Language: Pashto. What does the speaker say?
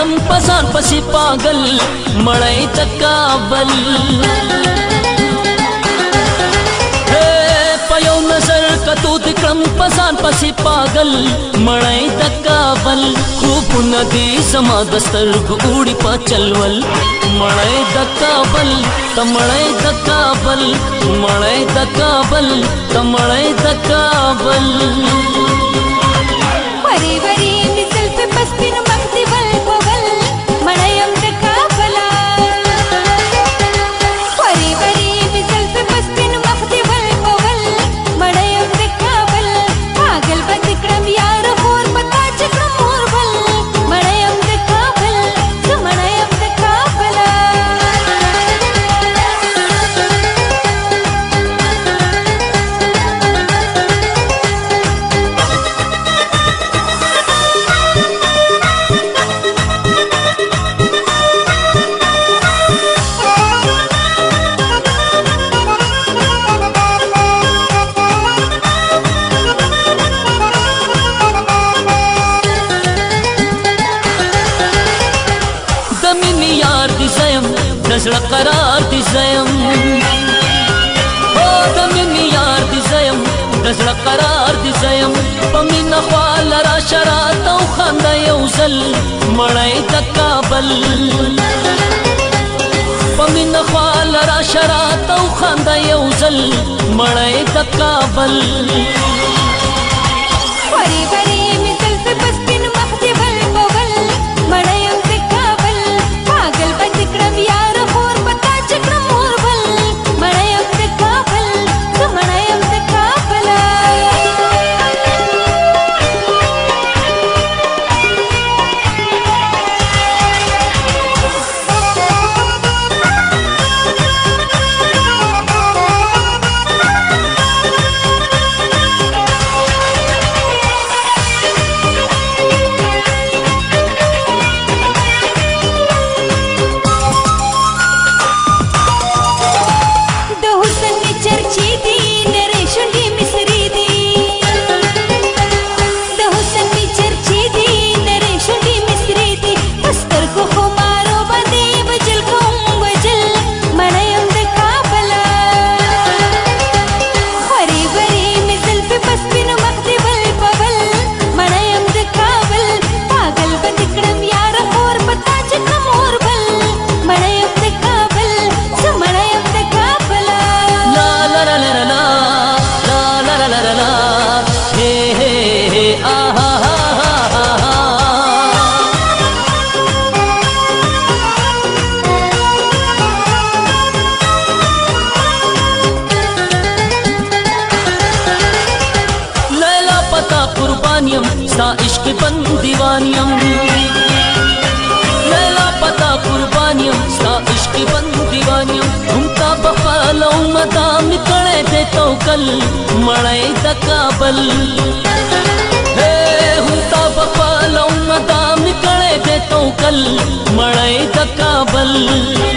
کړم پسان پسې پاگل مړی د کابل په یو نظر کتو د کړم پسان پسې پاگل مړی د کابل خوبونه دې زما د سترګو اوړي په چلول مړی د کابل ته مړی د کابل مړی د کابل ته مړی د کابل وری وری می زلفې په سپینو مخ دې ول په ول مړی یم د کابله وری وری می زلفې په سپینو مخ دې ول په ول مړی یم د کابل پاگل به دې کړم یار خور په تا چې کړم مور بل مړی یم د کابل زه مړی یم د کابله د زړه قرار دې زیم د مینې یار دې زیم د زړه قرار دې زیم په مینه خواله راشه راته وخانده یو ځل مړی د کابل په مینه خواله راشه راته وخانده یو ځل مړی د کابل وری وری می زلفې په سپینو مخ دې ول په ول مړی یم د کابل پاگل به دې کړم یار خور په تا چې کړم مور بل مړی یم د کابل زه مړی یم د کابله ستا عشق بند دیوانیم لیلا پتا قربانیم ستا عشق بند دیوانیم هم تا بخالو مدام کڑے دے توکل مڑے دا کابل هم تا بخالو مدام کڑے دے توکل مڑے دا کابل